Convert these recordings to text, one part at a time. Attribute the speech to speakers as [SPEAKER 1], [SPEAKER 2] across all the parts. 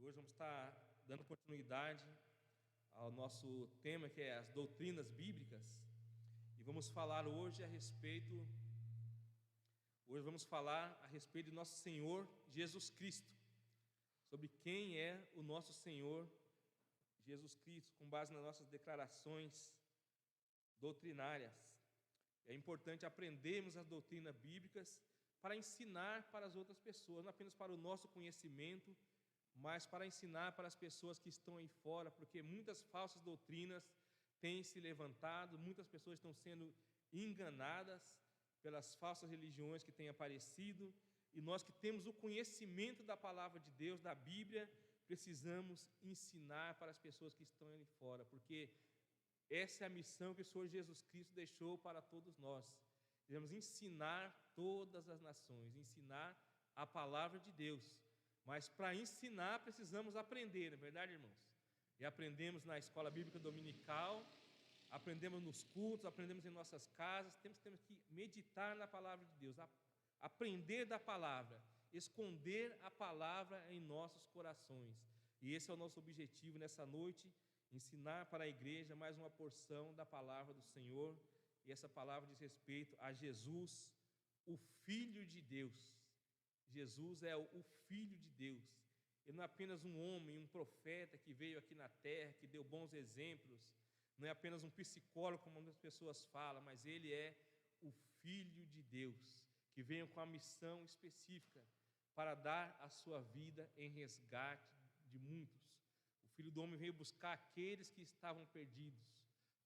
[SPEAKER 1] Hoje vamos estar dando continuidade ao nosso tema, que é as doutrinas bíblicas, e vamos falar hoje vamos falar a respeito de nosso Senhor Jesus Cristo, sobre quem é o nosso Senhor Jesus Cristo, com base nas nossas declarações doutrinárias. É importante aprendermos as doutrinas bíblicas para ensinar para as outras pessoas, não apenas para o nosso conhecimento, mas para ensinar para as pessoas que estão aí fora, porque muitas falsas doutrinas têm se levantado, muitas pessoas estão sendo enganadas pelas falsas religiões que têm aparecido, e nós que temos o conhecimento da palavra de Deus, da Bíblia, precisamos ensinar para as pessoas que estão aí fora, porque essa é a missão que o Senhor Jesus Cristo deixou para todos nós. Devemos ensinar todas as nações, ensinar a palavra de Deus. Mas para ensinar precisamos aprender, não é verdade, irmãos? E aprendemos na escola bíblica dominical, aprendemos nos cultos, aprendemos em nossas casas. Temos que meditar na palavra de Deus, aprender da palavra, esconder a palavra em nossos corações. E esse é o nosso objetivo nessa noite, ensinar para a igreja mais uma porção da palavra do Senhor. E essa palavra diz respeito a Jesus, o Filho de Deus. Jesus é o Filho de Deus. Ele não é apenas um homem, um profeta que veio aqui na terra, que deu bons exemplos, não é apenas um psicólogo, como muitas pessoas falam, mas ele é o Filho de Deus, que veio com a missão específica para dar a sua vida em resgate de muitos. O Filho do Homem veio buscar aqueles que estavam perdidos.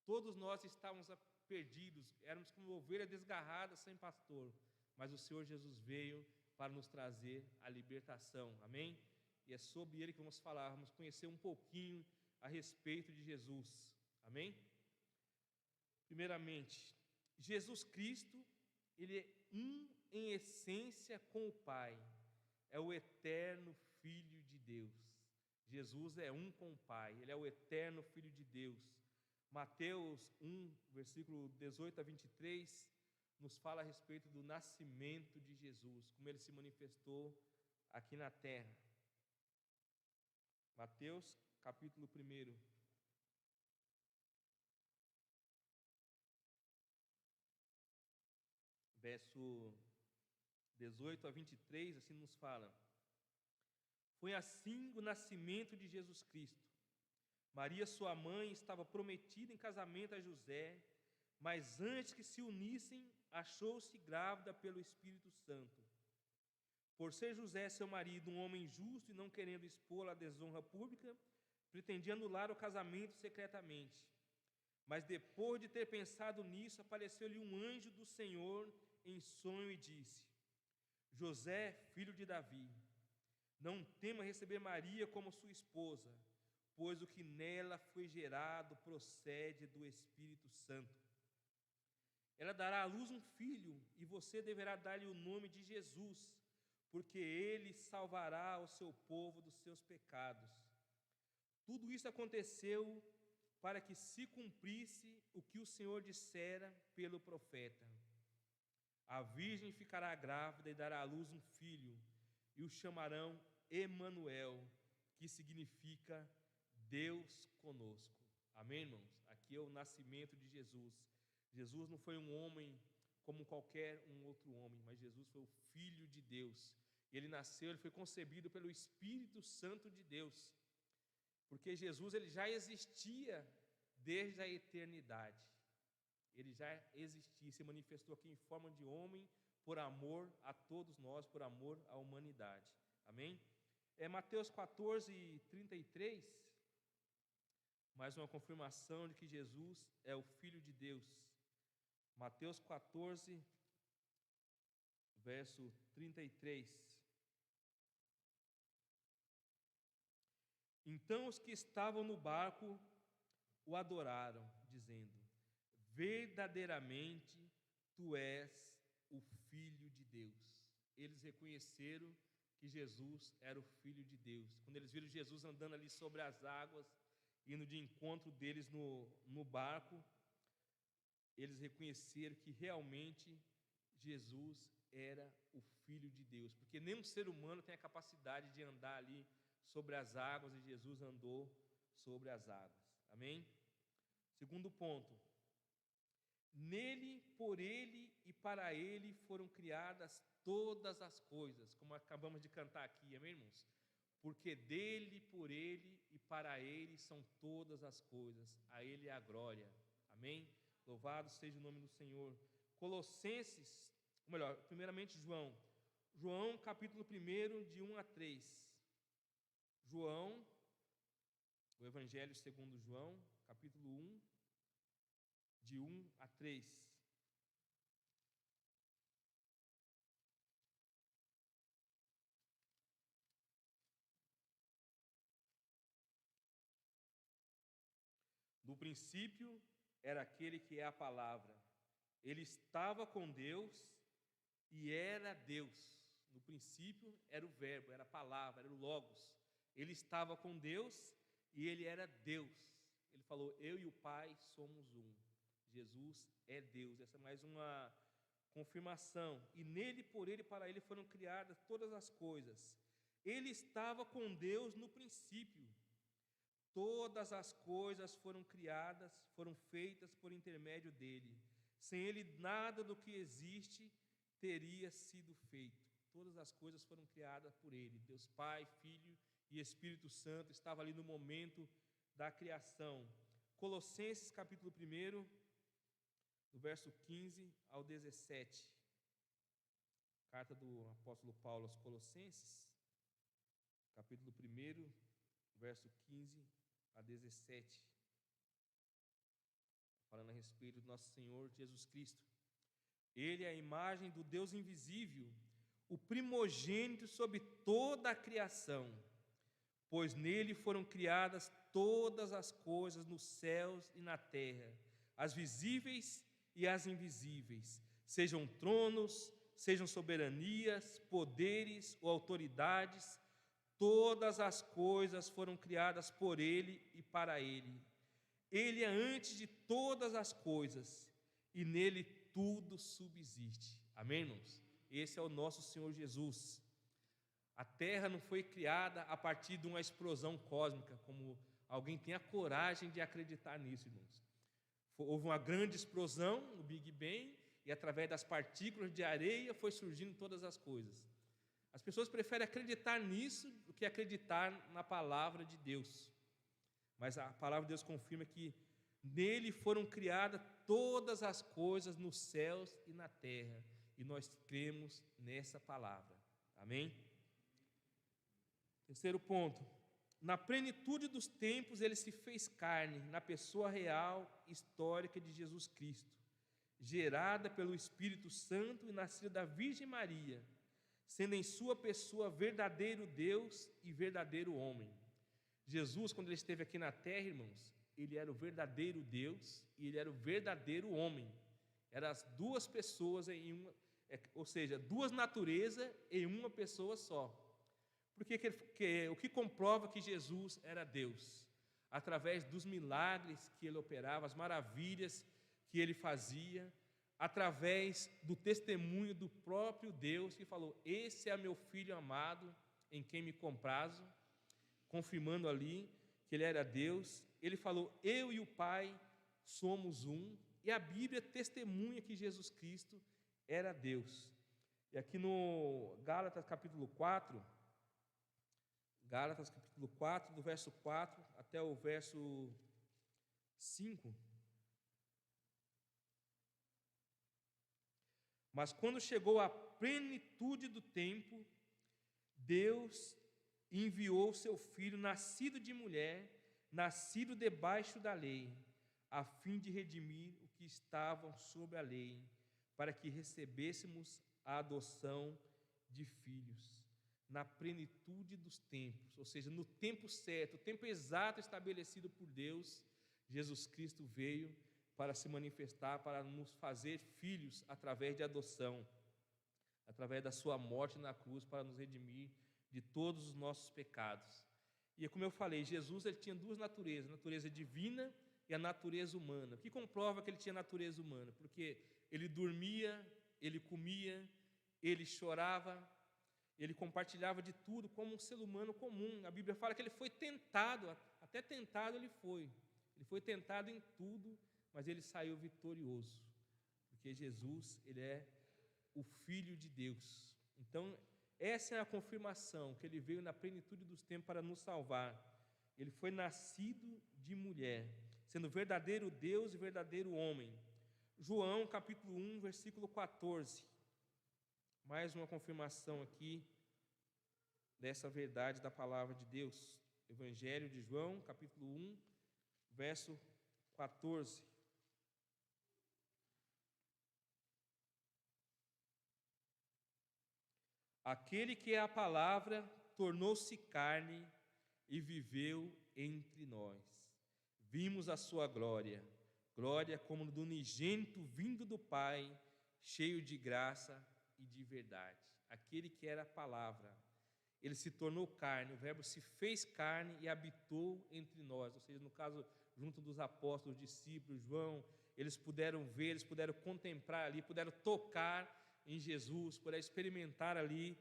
[SPEAKER 1] Todos nós estávamos perdidos, éramos como ovelhas desgarradas sem pastor, mas o Senhor Jesus veio para nos trazer a libertação, amém? E é sobre ele que vamos falar, vamos conhecer um pouquinho a respeito de Jesus, amém? Primeiramente, Jesus Cristo, ele é um em essência com o Pai, é o eterno Filho de Deus. Jesus é um com o Pai, ele é o eterno Filho de Deus. Mateus 1, versículo 18 a 23, nos fala a respeito do nascimento de Jesus, como ele se manifestou aqui na terra. Mateus, capítulo 1. Verso 18 a 23, assim nos fala: Foi assim o nascimento de Jesus Cristo. Maria, sua mãe, estava prometida em casamento a José, mas antes que se unissem, achou-se grávida pelo Espírito Santo. Por ser José, seu marido, um homem justo e não querendo expô-la à desonra pública, pretendia anular o casamento secretamente. Mas depois de ter pensado nisso, apareceu-lhe um anjo do Senhor em sonho e disse: José, filho de Davi, não tema receber Maria como sua esposa, pois o que nela foi gerado procede do Espírito Santo. Ela dará à luz um filho, e você deverá dar-lhe o nome de Jesus, porque ele salvará o seu povo dos seus pecados. Tudo isso aconteceu para que se cumprisse o que o Senhor dissera pelo profeta: a virgem ficará grávida e dará à luz um filho, e o chamarão Emanuel, que significa Deus conosco. Amém, irmãos? Aqui é o nascimento de Jesus. Jesus não foi um homem como qualquer um outro homem, mas Jesus foi o Filho de Deus. Ele nasceu, ele foi concebido pelo Espírito Santo de Deus, porque Jesus ele já existia desde a eternidade. Ele já existia, se manifestou aqui em forma de homem, por amor a todos nós, por amor à humanidade. Amém? Mateus 14, 33, mais uma confirmação de que Jesus é o Filho de Deus. Mateus 14, verso 33. Então os que estavam no barco o adoraram, dizendo: verdadeiramente tu és o Filho de Deus. Eles reconheceram que Jesus era o Filho de Deus. Quando eles viram Jesus andando ali sobre as águas, indo de encontro deles no barco, eles reconheceram que realmente Jesus era o Filho de Deus, porque nenhum ser humano tem a capacidade de andar ali sobre as águas e Jesus andou sobre as águas. Amém? Segundo ponto. Nele, por ele e para ele foram criadas todas as coisas, como acabamos de cantar aqui, amém, irmãos? Porque dele, por ele e para ele são todas as coisas, a ele é a glória, amém? Louvado seja o nome do Senhor. Colossenses, ou melhor, primeiramente João capítulo 1, de 1 a 3. João, o Evangelho segundo João, capítulo 1, de 1 a 3. No princípio era aquele que é a palavra. Ele estava com Deus e era Deus. No princípio era o verbo, era a palavra, era o logos. Ele estava com Deus e ele era Deus. Ele falou: eu e o Pai somos um. Jesus é Deus. Essa é mais uma confirmação. E nele, por ele e para ele foram criadas todas as coisas. Ele estava com Deus no princípio. Todas as coisas foram criadas, foram feitas por intermédio dele. Sem ele, nada do que existe teria sido feito. Todas as coisas foram criadas por ele. Deus Pai, Filho e Espírito Santo estava ali no momento da criação. Colossenses capítulo 1, do verso 15 ao 17. Carta do apóstolo Paulo aos Colossenses, capítulo 1, verso 15 a 17. Falando a respeito do nosso Senhor Jesus Cristo. Ele é a imagem do Deus invisível, o primogênito sobre toda a criação, pois nele foram criadas todas as coisas nos céus e na terra, as visíveis e as invisíveis, sejam tronos, sejam soberanias, poderes ou autoridades, todas as coisas foram criadas por ele e para ele. Ele é antes de todas as coisas e nele tudo subsiste. Amém, irmãos? Esse é o nosso Senhor Jesus. A terra não foi criada a partir de uma explosão cósmica, como alguém tem a coragem de acreditar nisso, irmãos. Houve uma grande explosão, o Big Bang, e através das partículas de areia foi surgindo todas as coisas. As pessoas preferem acreditar nisso do que acreditar na palavra de Deus. Mas a palavra de Deus confirma que nele foram criadas todas as coisas nos céus e na terra. E nós cremos nessa palavra. Amém? Terceiro ponto. Na plenitude dos tempos, ele se fez carne, na pessoa real, histórica de Jesus Cristo, gerada pelo Espírito Santo e nascida da Virgem Maria, sendo em sua pessoa verdadeiro Deus e verdadeiro homem. Jesus, quando ele esteve aqui na terra, irmãos, ele era o verdadeiro Deus e ele era o verdadeiro homem. Eram as duas pessoas em uma, ou seja, duas naturezas em uma pessoa só. Porque o que comprova que Jesus era Deus? Através dos milagres que ele operava, as maravilhas que ele fazia, através do testemunho do próprio Deus, que falou: esse é meu filho amado, em quem me comprazo, confirmando ali que ele era Deus. Ele falou: eu e o Pai somos um, e a Bíblia testemunha que Jesus Cristo era Deus. E aqui no Gálatas capítulo 4, do verso 4 até o verso 5. Mas quando chegou a plenitude do tempo, Deus enviou seu Filho, nascido de mulher, nascido debaixo da lei, a fim de redimir o que estavam sob a lei, para que recebêssemos a adoção de filhos. Na plenitude dos tempos, ou seja, no tempo certo, o tempo exato estabelecido por Deus, Jesus Cristo veio para se manifestar, para nos fazer filhos através de adoção, através da sua morte na cruz, para nos redimir de todos os nossos pecados. E como eu falei, Jesus ele tinha duas naturezas, a natureza divina e a natureza humana. O que comprova que ele tinha natureza humana? Porque ele dormia, ele comia, ele chorava, Ele compartilhava de tudo como um ser humano comum. A Bíblia fala que ele foi tentado, até tentado ele foi. Ele foi tentado em tudo, mas ele saiu vitorioso. Porque Jesus, ele é o Filho de Deus. Então, essa é a confirmação, que ele veio na plenitude dos tempos para nos salvar. Ele foi nascido de mulher, sendo verdadeiro Deus e verdadeiro homem. João, capítulo 1, versículo 14. Mais uma confirmação aqui dessa verdade da palavra de Deus. Evangelho de João, capítulo 1, verso 14. Aquele que é a palavra tornou-se carne e viveu entre nós. Vimos a sua glória, glória como do unigênito vindo do Pai, cheio de graça e de verdade. Aquele que era a palavra, ele se tornou carne, o verbo se fez carne e habitou entre nós. Ou seja, no caso, junto dos apóstolos, discípulos, João, eles puderam ver, eles puderam contemplar ali, puderam tocar em Jesus, puderam experimentar ali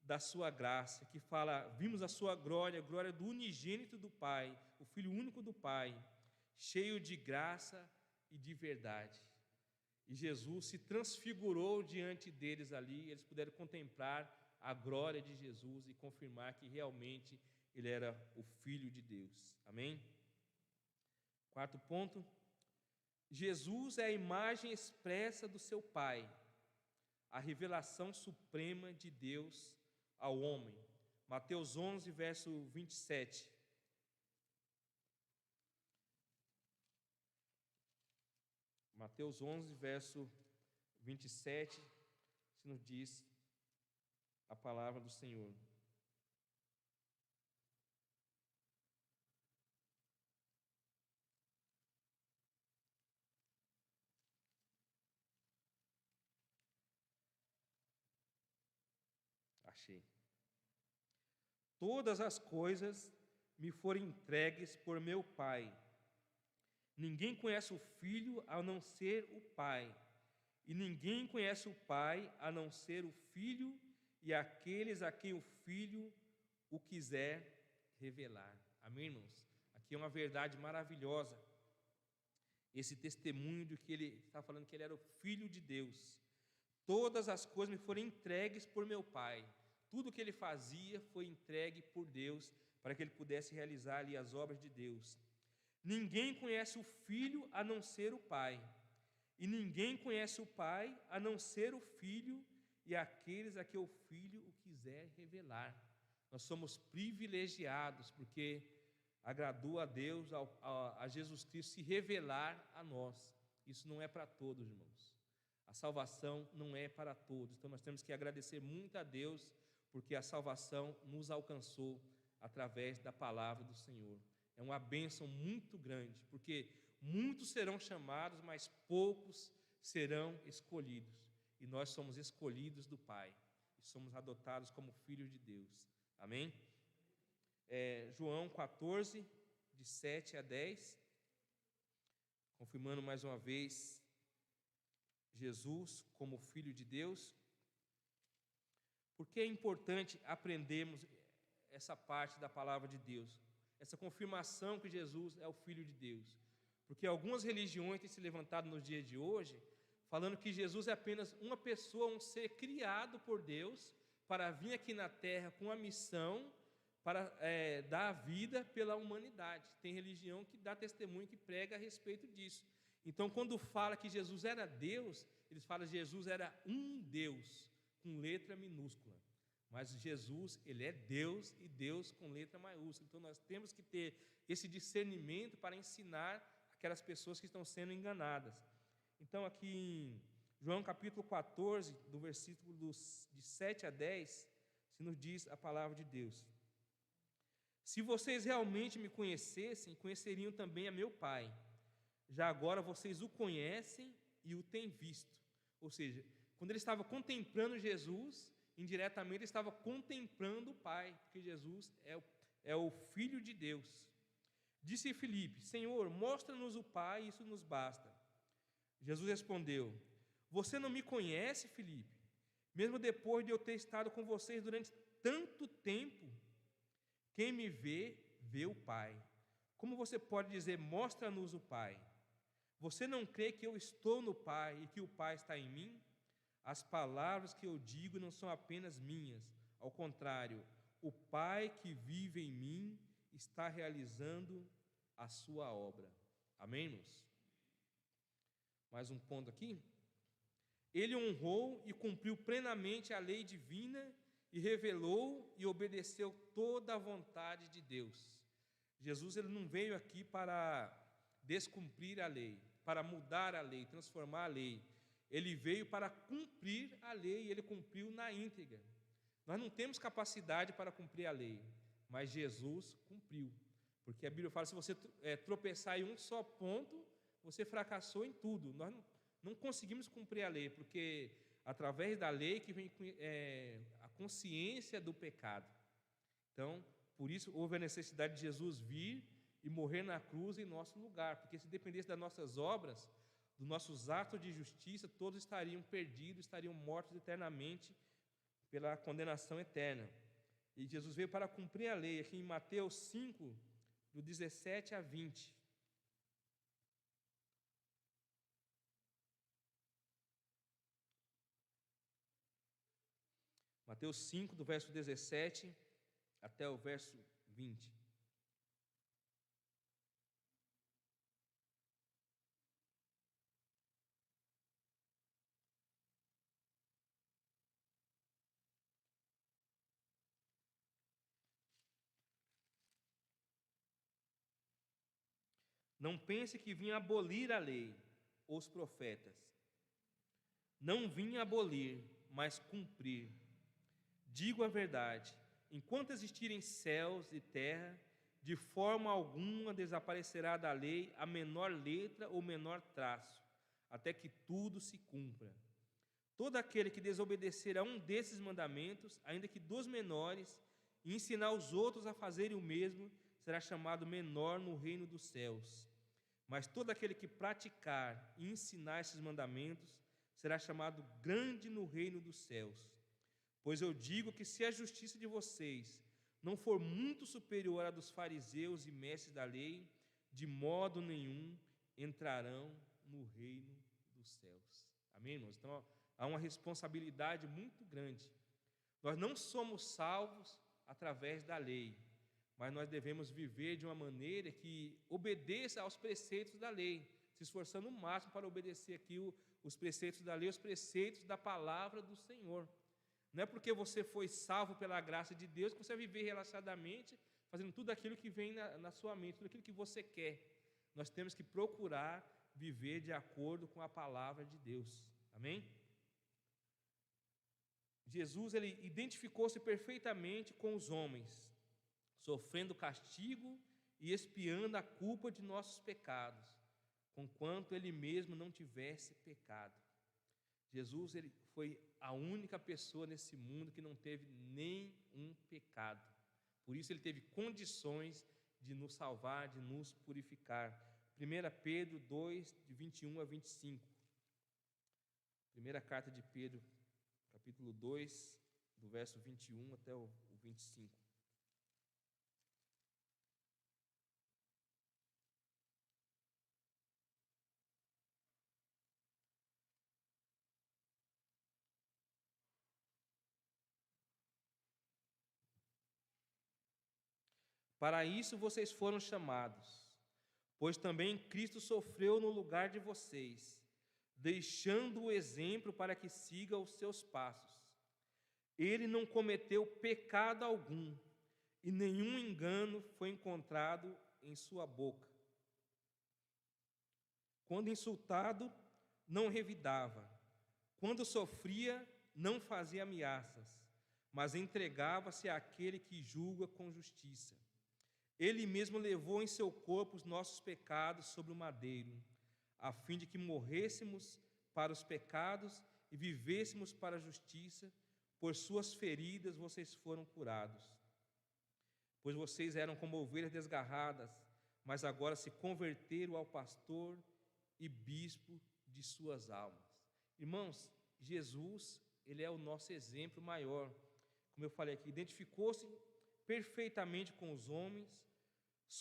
[SPEAKER 1] da sua graça, que fala, vimos a sua glória, a glória do unigênito do Pai, o Filho único do Pai, cheio de graça e de verdade. E Jesus se transfigurou diante deles ali, eles puderam contemplar a glória de Jesus e confirmar que realmente ele era o Filho de Deus. Amém? Quarto ponto, Jesus é a imagem expressa do seu Pai, a revelação suprema de Deus ao homem. Mateus 11, verso 27. Mateus 11, verso 27, se nos diz a palavra do Senhor. Achei. Todas as coisas me foram entregues por meu Pai. Ninguém conhece o Filho a não ser o Pai, e ninguém conhece o Pai a não ser o Filho e aqueles a quem o Filho o quiser revelar. Amém, irmãos? Aqui é uma verdade maravilhosa. Esse testemunho de que ele está falando que ele era o Filho de Deus. Todas as coisas me foram entregues por meu Pai. Tudo que ele fazia foi entregue por Deus para que ele pudesse realizar ali as obras de Deus. Ninguém conhece o Filho a não ser o Pai, e ninguém conhece o Pai a não ser o Filho e aqueles a que o Filho o quiser revelar. Nós somos privilegiados porque agradou a Deus, a Jesus Cristo se revelar a nós. Isso não é para todos, irmãos. A salvação não é para todos. Então nós temos que agradecer muito a Deus porque a salvação nos alcançou através da palavra do Senhor. É uma bênção muito grande, porque muitos serão chamados, mas poucos serão escolhidos. E nós somos escolhidos do Pai, e somos adotados como filhos de Deus. Amém? João 14, de 7 a 10, confirmando mais uma vez Jesus como Filho de Deus. Por que é importante aprendermos essa parte da palavra de Deus? Essa confirmação que Jesus é o Filho de Deus. Porque algumas religiões têm se levantado nos dias de hoje, falando que Jesus é apenas uma pessoa, um ser criado por Deus, para vir aqui na terra com a missão para dar a vida pela humanidade. Tem religião que dá testemunho, que prega a respeito disso. Então, quando fala que Jesus era Deus, eles falam que Jesus era um Deus, com letra minúscula. Mas Jesus, ele é Deus e Deus com letra maiúscula. Então nós temos que ter esse discernimento para ensinar aquelas pessoas que estão sendo enganadas. Então aqui em João capítulo 14, do versículo de 7 a 10, se nos diz a palavra de Deus. Se vocês realmente me conhecessem, conheceriam também a meu Pai. Já agora vocês o conhecem e o têm visto. Ou seja, quando ele estava contemplando Jesus, indiretamente ele estava contemplando o Pai, porque Jesus é o Filho de Deus. Disse Filipe: Senhor, mostra-nos o Pai, isso nos basta. Jesus respondeu: Você não me conhece, Filipe? Mesmo depois de eu ter estado com vocês durante tanto tempo, quem me vê, vê o Pai. Como você pode dizer, mostra-nos o Pai? Você não crê que eu estou no Pai e que o Pai está em mim? As palavras que eu digo não são apenas minhas. Ao contrário, o Pai que vive em mim está realizando a sua obra. Amém, irmãos? Mais um ponto aqui. Ele honrou e cumpriu plenamente a lei divina e revelou e obedeceu toda a vontade de Deus. Jesus ele não veio aqui para descumprir a lei, para mudar a lei, transformar a lei. Ele veio para cumprir a lei e ele cumpriu na íntegra. Nós não temos capacidade para cumprir a lei, mas Jesus cumpriu. Porque a Bíblia fala, se você tropeçar em um só ponto, você fracassou em tudo. Nós não conseguimos cumprir a lei, porque através da lei que vem a consciência do pecado. Então, por isso houve a necessidade de Jesus vir e morrer na cruz em nosso lugar, porque se dependesse das nossas obras, dos nossos atos de justiça, todos estariam perdidos, estariam mortos eternamente pela condenação eterna. E Jesus veio para cumprir a lei, aqui em Mateus 5, do 17 a 20. Mateus 5, do verso 17 até o verso 20. Não pense que vim abolir a lei ou os profetas. Não vim abolir, mas cumprir. Digo a verdade, enquanto existirem céus e terra, de forma alguma desaparecerá da lei a menor letra ou menor traço, até que tudo se cumpra. Todo aquele que desobedecer a um desses mandamentos, ainda que dos menores, e ensinar os outros a fazerem o mesmo, será chamado menor no reino dos céus. Mas todo aquele que praticar e ensinar esses mandamentos, será chamado grande no reino dos céus. Pois eu digo que se a justiça de vocês não for muito superior à dos fariseus e mestres da lei, de modo nenhum entrarão no reino dos céus. Amém, irmãos? Então, há uma responsabilidade muito grande. Nós não somos salvos através da lei, mas nós devemos viver de uma maneira que obedeça aos preceitos da lei, se esforçando o máximo para obedecer aqui os preceitos da lei, os preceitos da palavra do Senhor. Não é porque você foi salvo pela graça de Deus que você vai viver relaxadamente, fazendo tudo aquilo que vem na sua mente, tudo aquilo que você quer. Nós temos que procurar viver de acordo com a palavra de Deus. Amém? Jesus ele identificou-se perfeitamente com os homens, sofrendo castigo e expiando a culpa de nossos pecados, conquanto ele mesmo não tivesse pecado. Jesus ele foi a única pessoa nesse mundo que não teve nenhum pecado. Por isso ele teve condições de nos salvar, de nos purificar. 1 Pedro 2, de 21 a 25. Primeira carta de Pedro, capítulo 2, do verso 21 até o 25. Para isso vocês foram chamados, pois também Cristo sofreu no lugar de vocês, deixando o exemplo para que siga os seus passos. Ele não cometeu pecado algum, e nenhum engano foi encontrado em sua boca. Quando insultado, não revidava. Quando sofria, não fazia ameaças, mas entregava-se àquele que julga com justiça. Ele mesmo levou em seu corpo os nossos pecados sobre o madeiro, a fim de que morrêssemos para os pecados e vivêssemos para a justiça. Por suas feridas vocês foram curados. Pois vocês eram como ovelhas desgarradas, mas agora se converteram ao pastor e bispo de suas almas. Irmãos, Jesus, ele é o nosso exemplo maior. Como eu falei aqui, identificou-se perfeitamente com os homens,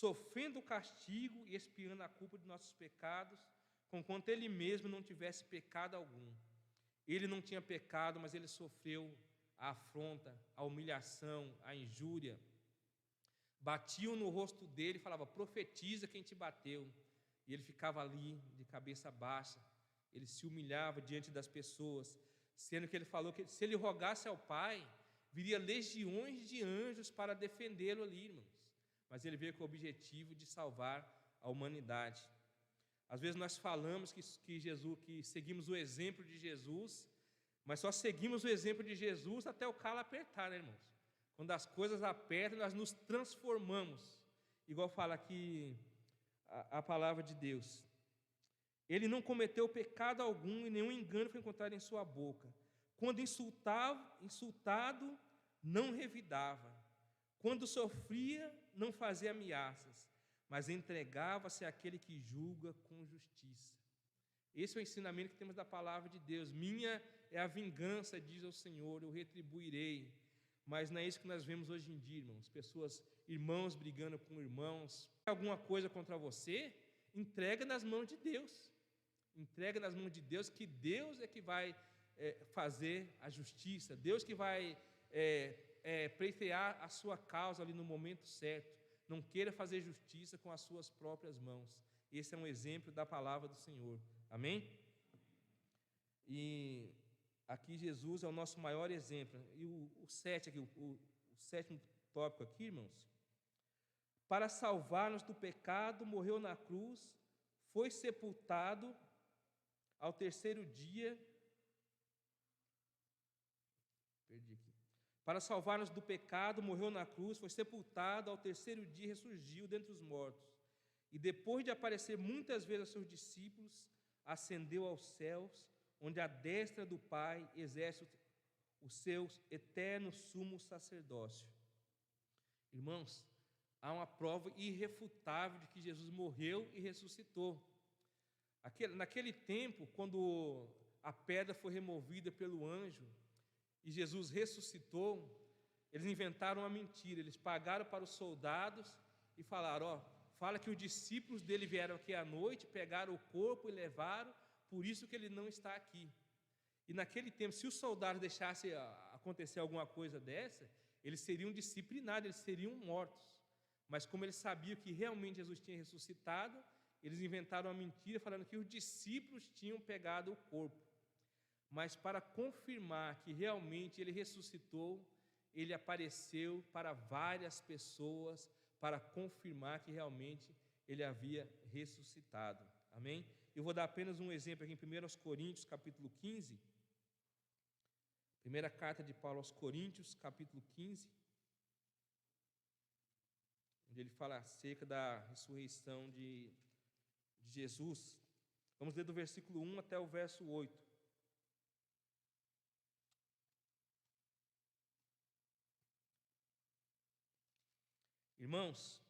[SPEAKER 1] sofrendo o castigo e expiando a culpa de nossos pecados, conquanto ele mesmo não tivesse pecado algum. Ele não tinha pecado, mas ele sofreu a afronta, a humilhação, a injúria. Batiam no rosto dele e falavam: profetiza quem te bateu. E ele ficava ali, de cabeça baixa. Ele se humilhava diante das pessoas, sendo que ele falou que se ele rogasse ao Pai, viria legiões de anjos para defendê-lo ali, irmãos. Mas ele veio com o objetivo de salvar a humanidade. Às vezes nós falamos que seguimos o exemplo de Jesus, mas só seguimos o exemplo de Jesus até o calo apertar, né, irmãos? Quando as coisas apertam, nós nos transformamos, igual fala aqui a palavra de Deus. Ele não cometeu pecado algum e nenhum engano foi encontrado em sua boca. Quando insultado, não revidava. Quando sofria, não fazia ameaças, mas entregava-se àquele que julga com justiça. Esse é o ensinamento que temos da palavra de Deus. Minha é a vingança, diz o Senhor, eu retribuirei. Mas não é isso que nós vemos hoje em dia, irmãos. Irmãos brigando com irmãos. Alguma coisa contra você, entrega nas mãos de Deus. Entrega nas mãos de Deus, que Deus é que vai fazer a justiça. Deus que vai pleitear a sua causa ali no momento certo. Não queira fazer justiça com as suas próprias mãos. Esse é um exemplo da palavra do Senhor. Amém? E aqui Jesus é o nosso maior exemplo. E o sétimo tópico aqui, irmãos. Para salvar-nos do pecado, morreu na cruz, foi sepultado, ao terceiro dia. Para salvar-nos do pecado, morreu na cruz, foi sepultado, ao terceiro dia ressurgiu dentre os mortos. E depois de aparecer muitas vezes aos seus discípulos, ascendeu aos céus, onde à destra do Pai exerce o seu eterno sumo sacerdócio. Irmãos, há uma prova irrefutável de que Jesus morreu e ressuscitou. Naquele tempo, quando a pedra foi removida pelo anjo e Jesus ressuscitou, eles inventaram uma mentira. Eles pagaram para os soldados e falaram: fala que os discípulos dele vieram aqui à noite, pegaram o corpo e levaram, por isso que ele não está aqui. E naquele tempo, se os soldados deixassem acontecer alguma coisa dessa, eles seriam disciplinados, eles seriam mortos. Mas como eles sabiam que realmente Jesus tinha ressuscitado, eles inventaram uma mentira falando que os discípulos tinham pegado o corpo. Mas para confirmar que realmente ele ressuscitou, ele apareceu para várias pessoas, para confirmar que realmente ele havia ressuscitado. Amém? Eu vou dar apenas um exemplo aqui em 1 Coríntios, capítulo 15. Primeira carta de Paulo aos Coríntios, capítulo 15. Onde ele fala acerca da ressurreição de Jesus. Vamos ler do versículo 1 até o verso 8. Irmãos,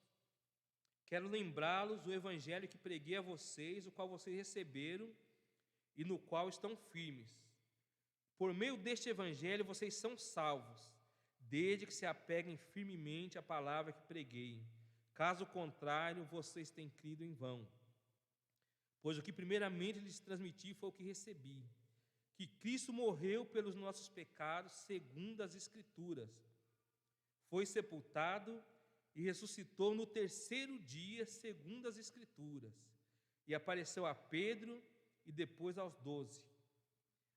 [SPEAKER 1] quero lembrá-los do evangelho que preguei a vocês, o qual vocês receberam e no qual estão firmes. Por meio deste evangelho vocês são salvos, desde que se apeguem firmemente à palavra que preguei. Caso contrário, vocês têm crido em vão. Pois o que primeiramente lhes transmiti foi o que recebi, que Cristo morreu pelos nossos pecados, segundo as Escrituras. Foi sepultado e ressuscitou no terceiro dia, segundo as Escrituras. E apareceu a Pedro e depois aos 12.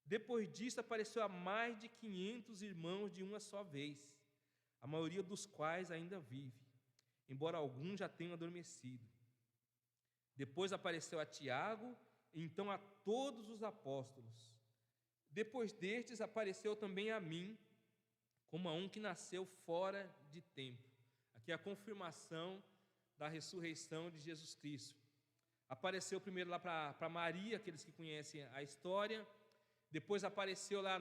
[SPEAKER 1] Depois disso apareceu a mais de 500 irmãos de uma só vez, a maioria dos quais ainda vive, embora alguns já tenham adormecido. Depois apareceu a Tiago, e então a todos os apóstolos. Depois destes apareceu também a mim, como a um que nasceu fora de tempo. Aqui é a confirmação da ressurreição de Jesus Cristo. Apareceu primeiro lá para Maria, aqueles que conhecem a história. Depois apareceu lá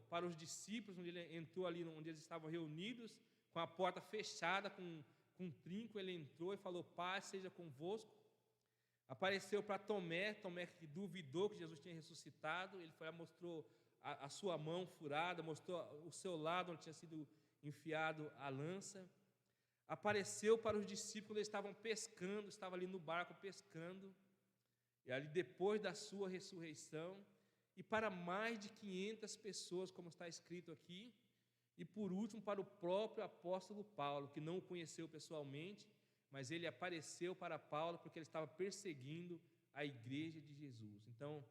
[SPEAKER 1] para os discípulos, onde ele entrou ali onde eles estavam reunidos, com a porta fechada, com um trinco. Ele entrou e falou: paz seja convosco. Apareceu para Tomé que duvidou que Jesus tinha ressuscitado. Ele foi lá, mostrou a sua mão furada, mostrou o seu lado onde tinha sido enfiado a lança. Apareceu para os discípulos quando eles estavam pescando, estavam ali no barco pescando, e ali depois da sua ressurreição, e para mais de 500 pessoas, como está escrito aqui, e por último para o próprio apóstolo Paulo, que não o conheceu pessoalmente, mas ele apareceu para Paulo porque ele estava perseguindo a igreja de Jesus. Então,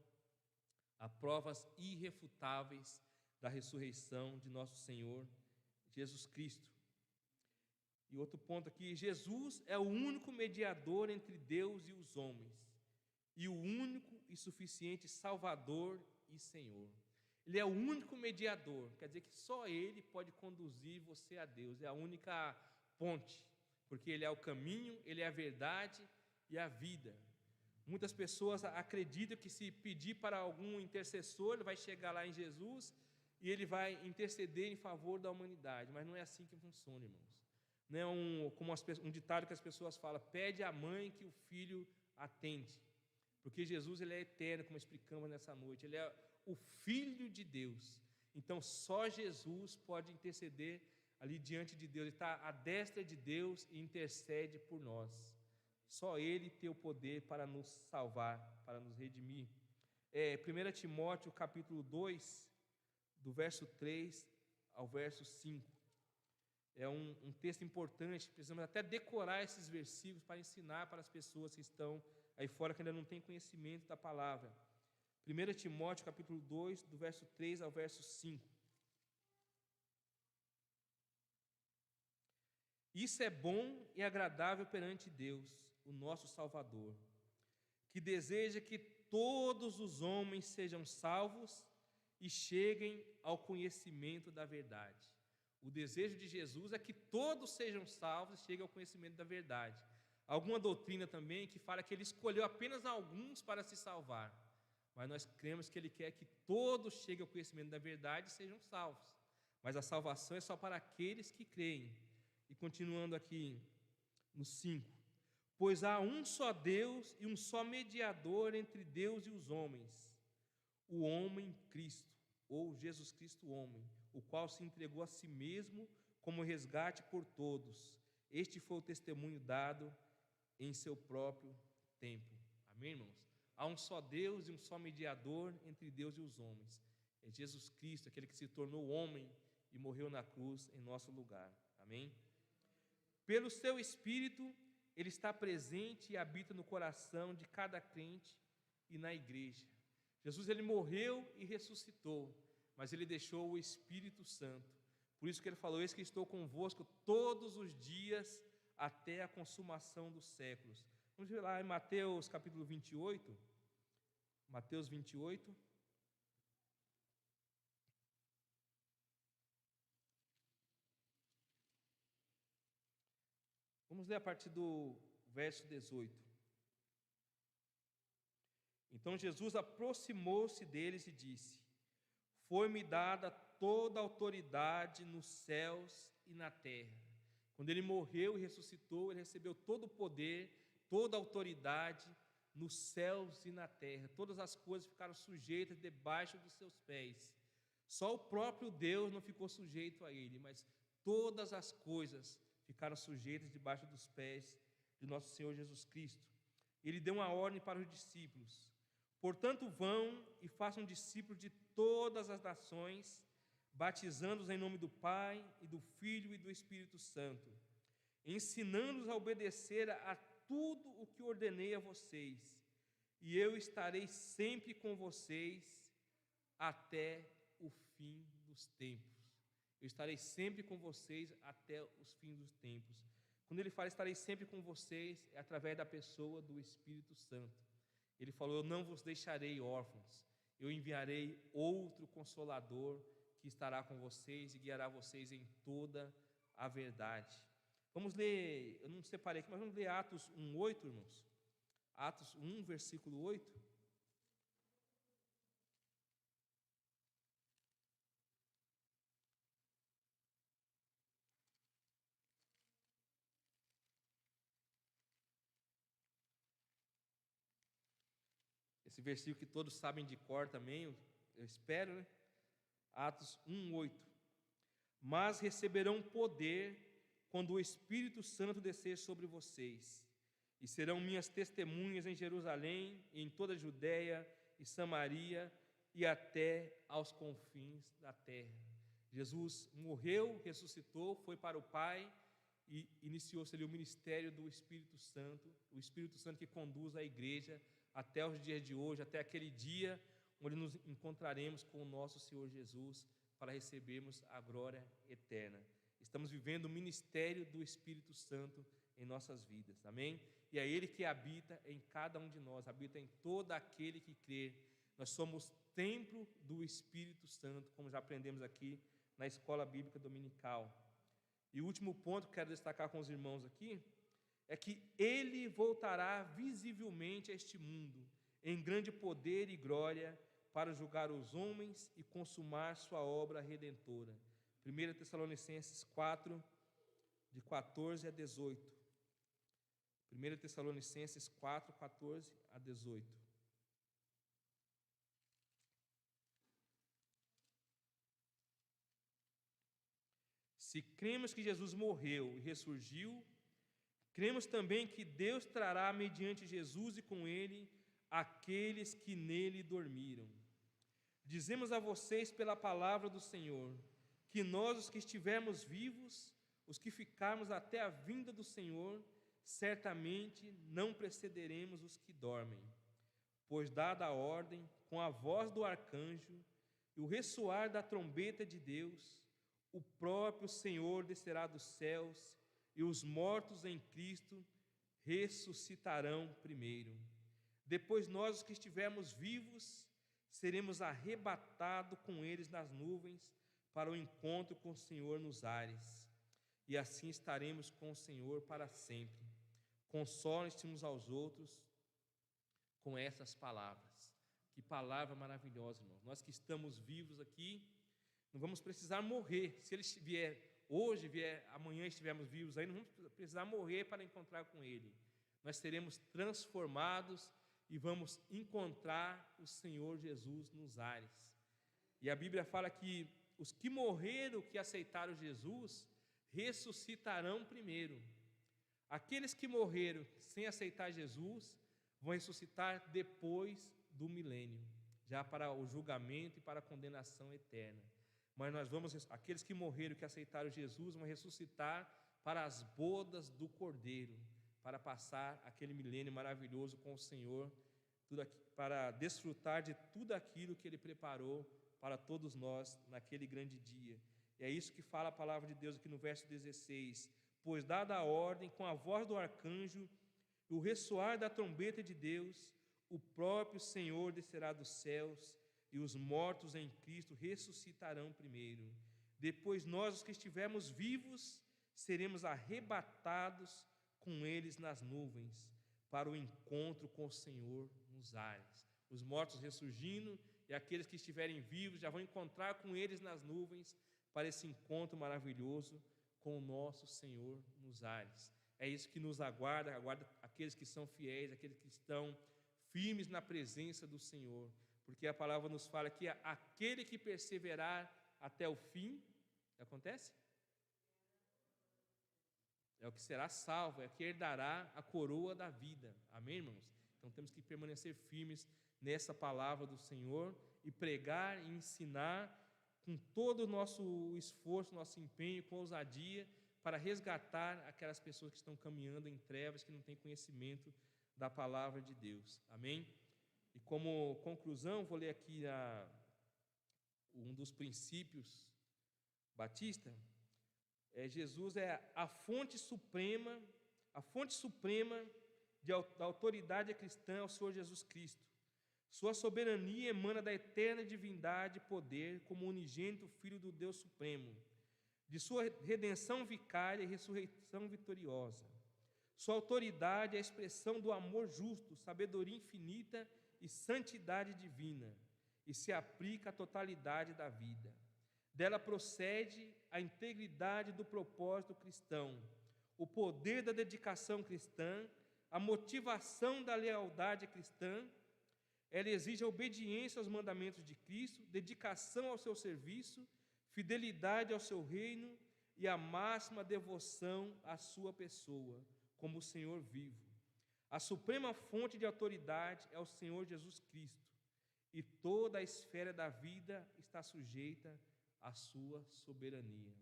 [SPEAKER 1] há provas irrefutáveis da ressurreição de nosso Senhor Jesus Cristo. E outro ponto aqui, Jesus é o único mediador entre Deus e os homens, e o único e suficiente Salvador e Senhor. Ele é o único mediador, quer dizer que só Ele pode conduzir você a Deus, é a única ponte, porque Ele é o caminho, Ele é a verdade e a vida. Muitas pessoas acreditam que se pedir para algum intercessor, ele vai chegar lá em Jesus e ele vai interceder em favor da humanidade, mas não é assim que funciona, irmãos. Não é como um ditado que as pessoas falam, pede à mãe que o filho atende, porque Jesus ele é eterno, como explicamos nessa noite, ele é o Filho de Deus, então só Jesus pode interceder ali diante de Deus, ele está à destra de Deus e intercede por nós, só Ele tem o poder para nos salvar, para nos redimir. 1 Timóteo capítulo 2, do verso 3 ao verso 5, é um texto importante, precisamos até decorar esses versículos para ensinar para as pessoas que estão aí fora, que ainda não têm conhecimento da palavra. 1 Timóteo capítulo 2, do verso 3 ao verso 5. Isso é bom e agradável perante Deus, o nosso Salvador, que deseja que todos os homens sejam salvos e cheguem ao conhecimento da verdade. O desejo de Jesus é que todos sejam salvos e cheguem ao conhecimento da verdade. Alguma doutrina também que fala que Ele escolheu apenas alguns para se salvar, mas nós cremos que Ele quer que todos cheguem ao conhecimento da verdade e sejam salvos. Mas a salvação é só para aqueles que creem. E continuando aqui no 5, pois há um só Deus e um só mediador entre Deus e os homens, o homem Cristo, ou Jesus Cristo homem, o qual se entregou a si mesmo como resgate por todos. Este foi o testemunho dado em seu próprio tempo. Amém, irmãos? Há um só Deus e um só mediador entre Deus e os homens. É Jesus Cristo, aquele que se tornou homem e morreu na cruz em nosso lugar. Amém? Pelo seu Espírito, Ele está presente e habita no coração de cada crente e na igreja. Jesus, Ele morreu e ressuscitou, mas Ele deixou o Espírito Santo. Por isso que Ele falou, eis que estou convosco todos os dias até a consumação dos séculos. Vamos ver lá em Mateus capítulo 28. Mateus 28. Vamos ler a partir do verso 18. Então Jesus aproximou-se deles e disse: foi-me dada toda a autoridade nos céus e na terra. Quando Ele morreu e ressuscitou, Ele recebeu todo o poder, toda a autoridade nos céus e na terra. Todas as coisas ficaram sujeitas debaixo dos seus pés. Só o próprio Deus não ficou sujeito a Ele, mas todas as coisas ficaram sujeitas debaixo dos pés de nosso Senhor Jesus Cristo. Ele deu uma ordem para os discípulos: portanto, vão e façam discípulos de todas as nações, batizando-os em nome do Pai, e do Filho e do Espírito Santo, ensinando-os a obedecer a tudo o que ordenei a vocês, e eu estarei sempre com vocês até o fim dos tempos. Eu estarei sempre com vocês até os fins dos tempos. Quando Ele fala estarei sempre com vocês, é através da pessoa do Espírito Santo. Ele falou, eu não vos deixarei órfãos, eu enviarei outro Consolador que estará com vocês e guiará vocês em toda a verdade. Vamos ler, eu não separei aqui, mas vamos ler Atos 1:8, irmãos. Atos 1, versículo 8. Esse versículo que todos sabem de cor também, eu espero, né? Atos 1:8. Mas receberão poder quando o Espírito Santo descer sobre vocês, e serão minhas testemunhas em Jerusalém, e em toda a Judéia e Samaria, e até aos confins da terra. Jesus morreu, ressuscitou, foi para o Pai, e iniciou-se ali o ministério do Espírito Santo, o Espírito Santo que conduz a igreja até os dias de hoje, até aquele dia onde nos encontraremos com o nosso Senhor Jesus para recebermos a glória eterna. Estamos vivendo o ministério do Espírito Santo em nossas vidas, amém? E é Ele que habita em cada um de nós, habita em todo aquele que crê. Nós somos templo do Espírito Santo, como já aprendemos aqui na escola bíblica dominical. E o último ponto que quero destacar com os irmãos aqui é que Ele voltará visivelmente a este mundo, em grande poder e glória, para julgar os homens e consumar sua obra redentora. 1 Tessalonicenses 4, de 14 a 18. 1 Tessalonicenses 4, 14 a 18. Se cremos que Jesus morreu e ressurgiu, cremos também que Deus trará mediante Jesus e com Ele aqueles que nele dormiram. Dizemos a vocês pela palavra do Senhor, que nós, os que estivermos vivos, os que ficarmos até a vinda do Senhor, certamente não precederemos os que dormem. Pois dada a ordem, com a voz do arcanjo e o ressoar da trombeta de Deus, o próprio Senhor descerá dos céus, e os mortos em Cristo ressuscitarão primeiro. Depois nós, os que estivermos vivos, seremos arrebatados com eles nas nuvens para o encontro com o Senhor nos ares, e assim estaremos com o Senhor para sempre. Consolem-se uns aos outros com essas palavras. Que palavra maravilhosa, irmãos. Nós que estamos vivos aqui, não vamos precisar morrer. Se Ele vier hoje, vier amanhã, estivermos vivos aí, não vamos precisar morrer para encontrar com Ele. Nós seremos transformados e vamos encontrar o Senhor Jesus nos ares. E a Bíblia fala que os que morreram, que aceitaram Jesus, ressuscitarão primeiro. Aqueles que morreram sem aceitar Jesus vão ressuscitar depois do milênio, já para o julgamento e para a condenação eterna. Mas aqueles que morreram, que aceitaram Jesus, vão ressuscitar para as bodas do Cordeiro, para passar aquele milênio maravilhoso com o Senhor, para desfrutar de tudo aquilo que Ele preparou para todos nós naquele grande dia. E é isso que fala a palavra de Deus aqui no verso 16. Pois dada a ordem, com a voz do arcanjo e o ressoar da trombeta de Deus, o próprio Senhor descerá dos céus, e os mortos em Cristo ressuscitarão primeiro. Depois nós, os que estivermos vivos, seremos arrebatados com eles nas nuvens, para o encontro com o Senhor nos ares. Os mortos ressurgindo, e aqueles que estiverem vivos já vão encontrar com eles nas nuvens, para esse encontro maravilhoso com o nosso Senhor nos ares. É isso que nos aguarda aqueles que são fiéis, aqueles que estão firmes na presença do Senhor. Porque a palavra nos fala que aquele que perseverar até o fim, acontece? É o que será salvo, é o que herdará a coroa da vida. Amém, irmãos? Então temos que permanecer firmes nessa palavra do Senhor e pregar e ensinar com todo o nosso esforço, nosso empenho, com ousadia, para resgatar aquelas pessoas que estão caminhando em trevas, que não têm conhecimento da palavra de Deus. Amém? E como conclusão, vou ler aqui um dos princípios batista. Jesus é a fonte suprema da autoridade cristã ao Senhor Jesus Cristo. Sua soberania emana da eterna divindade e poder como unigênito Filho do Deus Supremo, de sua redenção vicária e ressurreição vitoriosa. Sua autoridade é a expressão do amor justo, sabedoria infinita e santidade divina, e se aplica à totalidade da vida. Dela procede a integridade do propósito cristão, o poder da dedicação cristã, a motivação da lealdade cristã Ela exige a obediência aos mandamentos de Cristo, dedicação ao seu serviço, fidelidade ao seu reino e a máxima devoção à sua pessoa, como o Senhor vivo. A suprema fonte de autoridade é o Senhor Jesus Cristo, e toda a esfera da vida está sujeita à sua soberania.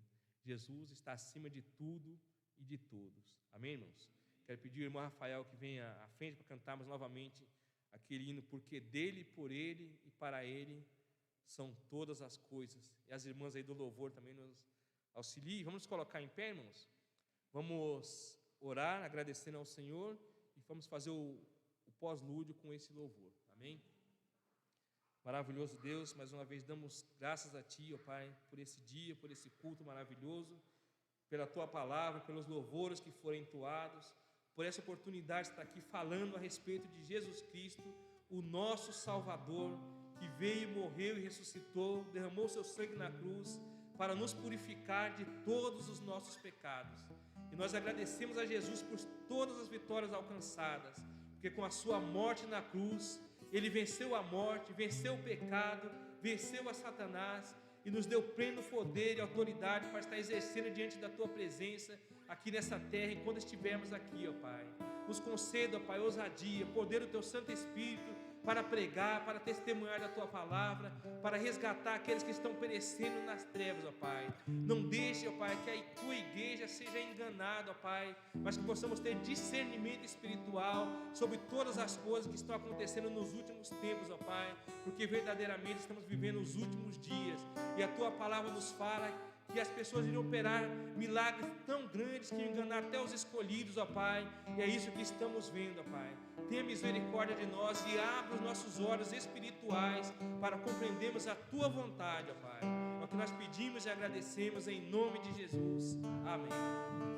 [SPEAKER 1] Jesus está acima de tudo e de todos. Amém, irmãos? Quero pedir ao irmão Rafael que venha à frente para cantarmos novamente aquele hino, porque dele, por ele e para ele são todas as coisas. E as irmãs aí do louvor também nos auxiliem. Vamos nos colocar em pé, irmãos? Vamos orar agradecendo ao Senhor e vamos fazer o pós-lúdio com esse louvor. Amém? Maravilhoso Deus, mais uma vez damos graças a Ti, ó Pai, por esse dia, por esse culto maravilhoso, pela Tua palavra, pelos louvores que foram entoados, por essa oportunidade de estar aqui falando a respeito de Jesus Cristo, o nosso Salvador, que veio, morreu e ressuscitou, derramou seu sangue na cruz para nos purificar de todos os nossos pecados. E nós agradecemos a Jesus por todas as vitórias alcançadas, porque com a sua morte na cruz, Ele venceu a morte, venceu o pecado, venceu a Satanás e nos deu pleno poder e autoridade para estar exercendo diante da Tua presença aqui nessa terra, enquanto estivermos aqui, ó Pai. Nos conceda, ó Pai, ousadia, poder do Teu Santo Espírito para pregar, para testemunhar da Tua palavra, para resgatar aqueles que estão perecendo nas trevas, ó Pai. Não deixe, ó Pai, que a Tua igreja seja enganada, ó Pai, mas que possamos ter discernimento espiritual sobre todas as coisas que estão acontecendo nos últimos tempos, ó Pai, porque verdadeiramente estamos vivendo os últimos dias, e a Tua palavra nos fala que as pessoas iriam operar milagres tão grandes que iam enganar até os escolhidos, ó Pai, e é isso que estamos vendo, ó Pai. Tenha misericórdia de nós e abra os nossos olhos espirituais para compreendermos a Tua vontade, ó Pai. É o que nós pedimos e agradecemos em nome de Jesus. Amém.